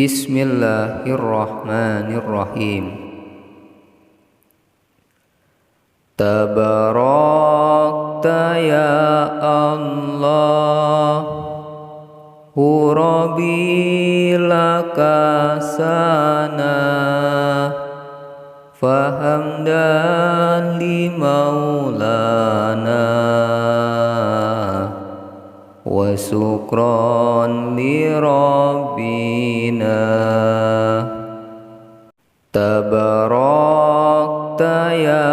Bismillahirrahmanirrahim. Tabarakta ya Allah, Rabbi laka sana, fahamdan li maulana, wa syukran li rabbina. Tabarakta ya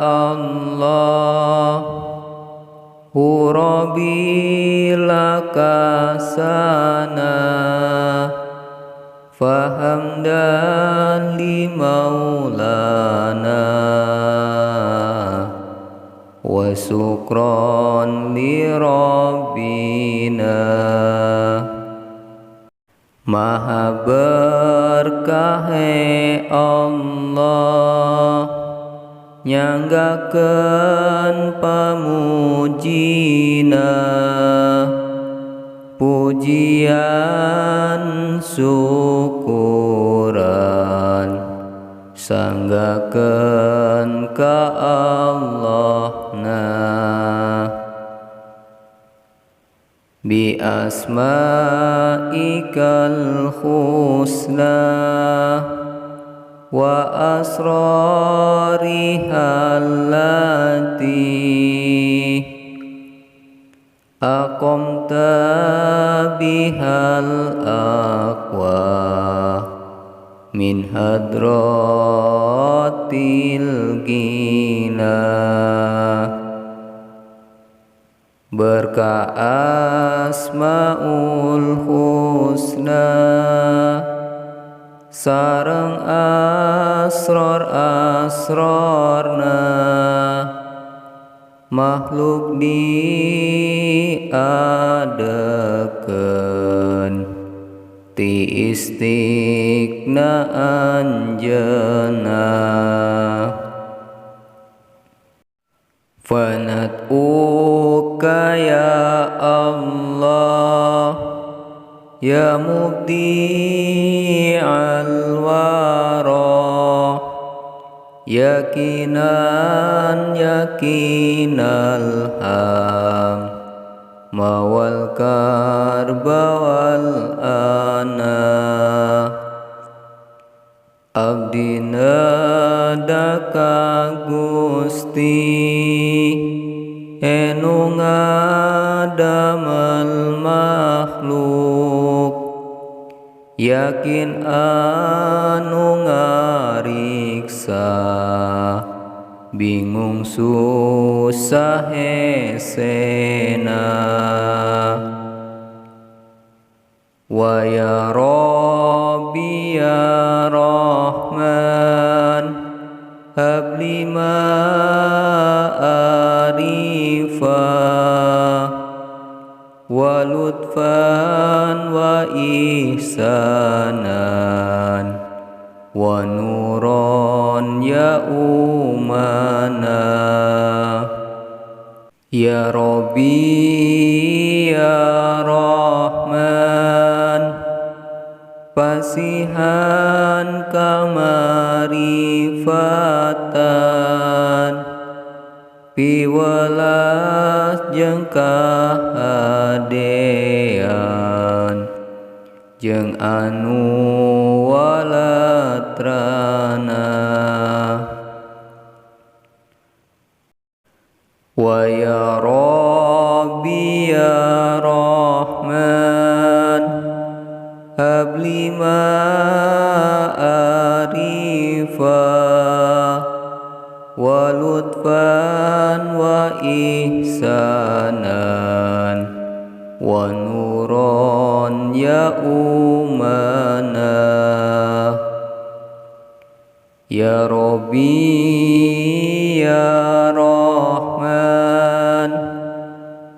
Allah, Rabbi laka sana, fahamdan li maulana, wa syukran li rabbina. Maha berkah Allah, nyanggakeun pamujina, pujian syukuran sanggakeun ka Allahna. Bi asma'ikal husna wa asrarihal lati aqamta bihal aqwa min hadratil gina. Berkah asmaul husna sareng asror-asrorna, makhluk diadekeun ti istiqna anjeunna. Fanat'uka ya Allah, ya mubdi'al wara, yakinan yakinal ham, mawal karba wal ana. Abdina daka Gusti, enu ngadamal makhluk, yakin anu ngariksa, bingung susah hesena. Wa ya Rabbi ya Rahman, habli ma arifa, wa lutfan wa ihsanan, wa nuran ya umana. Ya Rabbi ya Rahman, pasihan kamarifatan, piwelas jeung kahadean, jeung anu walatrana. Wa ya Rabbi ya Rahman, habli ma arifa, wa lutfan wa ihsanan, wa nuran ya umana. Ya Rabbi ya Rahman,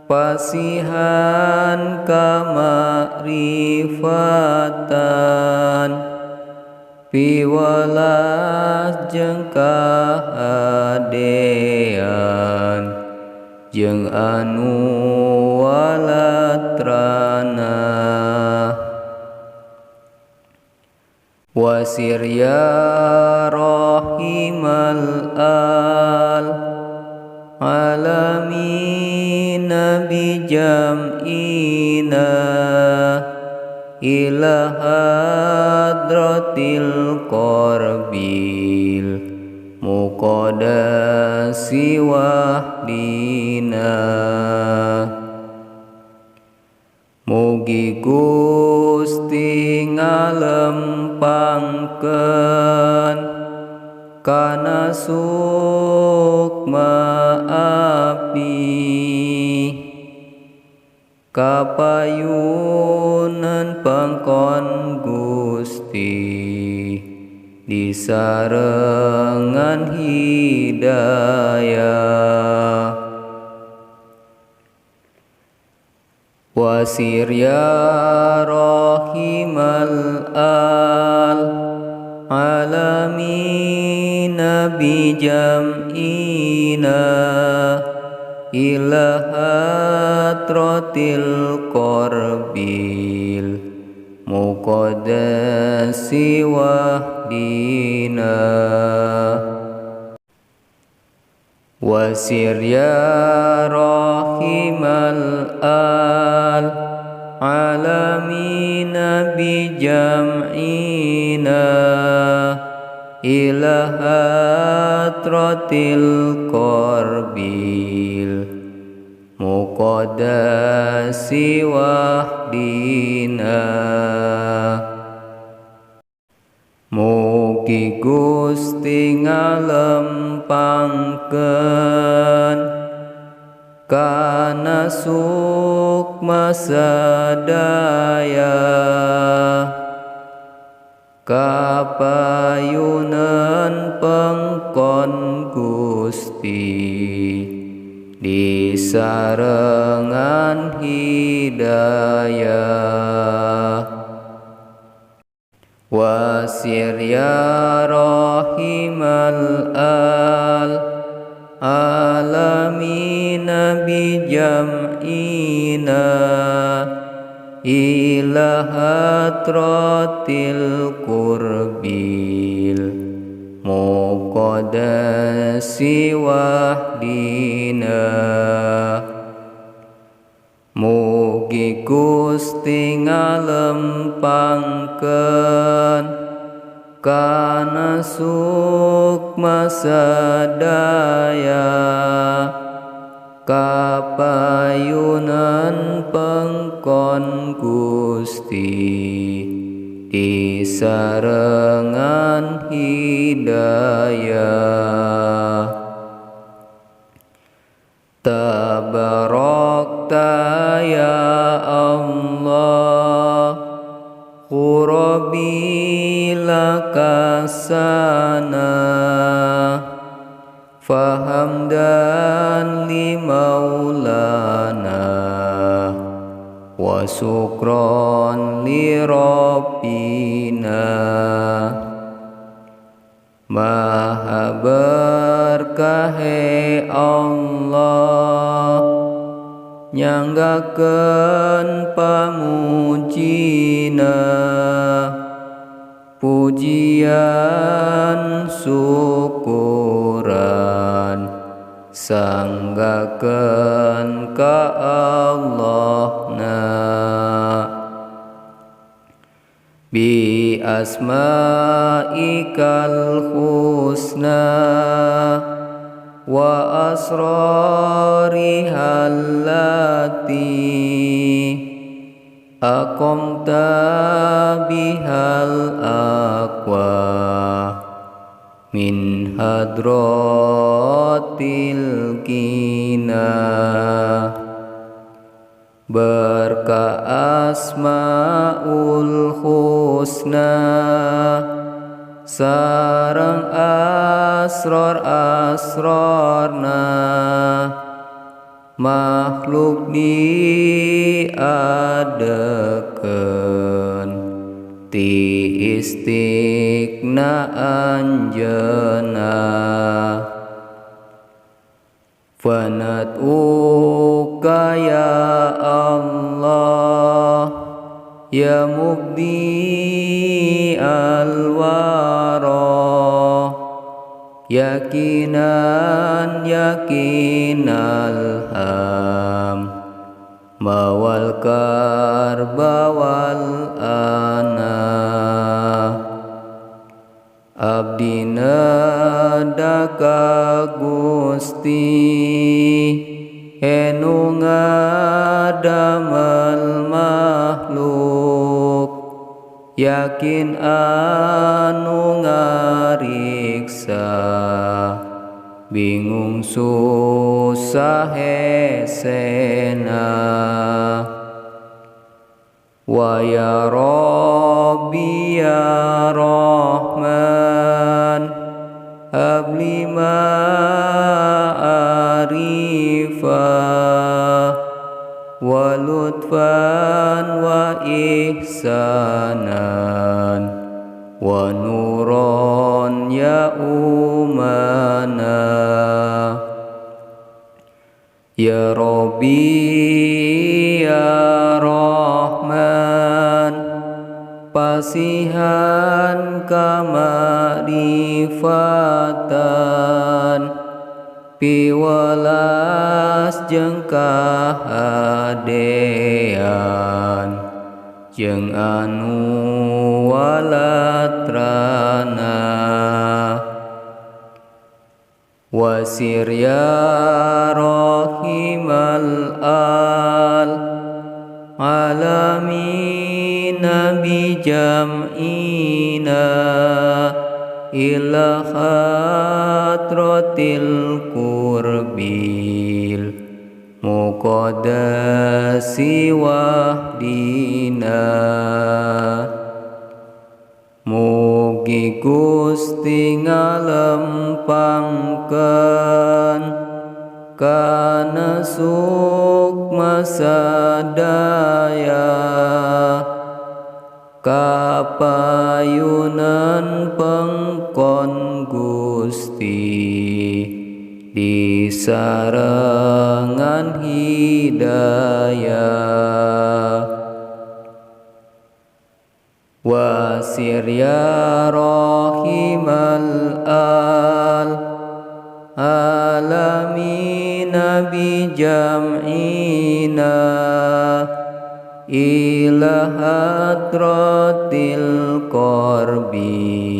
pasihan kamarifatan, piwelas jeung kahadean, jeung anu walatrana. wasir ya rahimal alamina bijam'ina ila hadratil qarbil muqaddasi wahdina. Mugi Gusti ngalempangkeun kana sukma abdi kapayunan pangkon Gusti disarengan hidayah. Wasir ya rahimal alamina bijam'ina ila hadratil qarbil muqaddasi wahdina. Wasir ya rahimal alamina bijam'ina ila hadratil qarbil muqaddasi wahdina. Mugi Gusti ngalempangkeun kana sukma sadaya kapayunan pangkon Gusti disarengan hidayah. Wasir ya rahimal alamina bijam'ina ila hadratil qurbil muqaddasi wahdina. Mugi Gusti ngalempangkeun kana sukma sadaya kapayunan pangkon Gusti disarengan hidayah. Tabarakta ya Allah Rabbi lakasana fahamdan li maulana wa syukran li rabbina. Maha berkah Allah nyanggakeun pamujina pujian syukuran sanggakeun ka Allahna bi asma'ikal husna wa asrarihal lati aqamta bihal aqwa min hadratil kina. Berkah asmaul husna sareng asror-asrorna makhluk diadekeun ti istiqna anjeunna. Fanat'uka ya Allah ya mubdi wara yakinan yakinal ham bawal karbawal ana abdina daka Gusti enu ngadamal makhluk yakin anu ngariksa bingung susah hesena wa ya Rabbi ya Rahman habli ma'arifa wa lutfan wa ihsanan wa nuron ya umana ya Rabbi ya Rahman pasihan kamarifatan piwelas jeung kahadean jeung anu walatrana wasir ya rahimal alamin bi jam'ina ila hadratil qurbil muqaddasi wahdina mugi Gusti ngalempangkeun kana sukma sadaya kapayunan pengkon Gusti disarengan hidayah wasir ya rahimal alamin bi jam'ina ila hadratil qarbil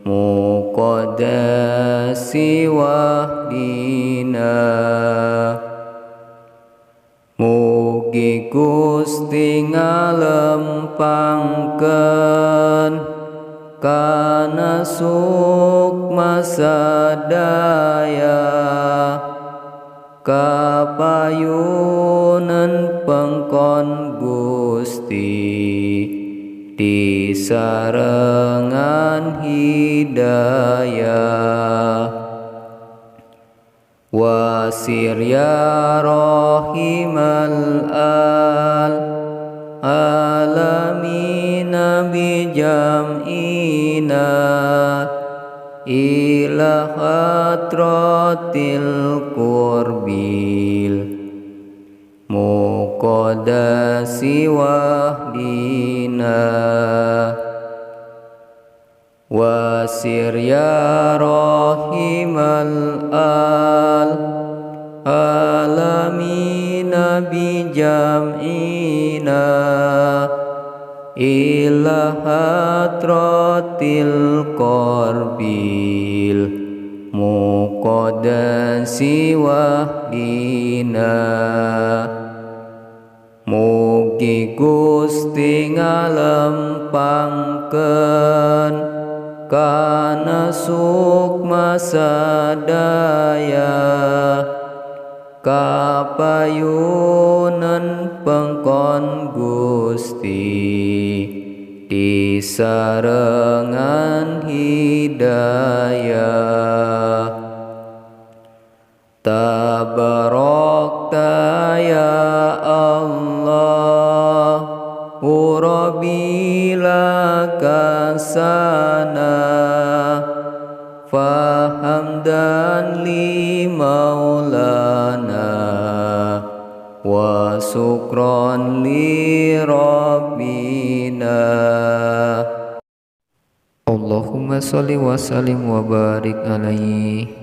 muqaddasi wahdina mugi Gusti ngalempangkeun kana sukma sadaya kapayunan pengkon Gusti disarengan hidayah wasir ya rahimal alamin bi jam'ina ila hadratil qurbil muqaddasi wahdina wasir ya rahimal alamin bi jam'ina ila hadratil qarbil muqaddasi wahdina mugi Gusti ngalempangkeun kana sukma sadaya kapayunan pengkon Gusti disarengan hidayah tabarakta ya Allah Rabbi lakasana fahamdan li maulana wa syukran li rabbina Allahumma sholli wa sallim wa barik alaihi.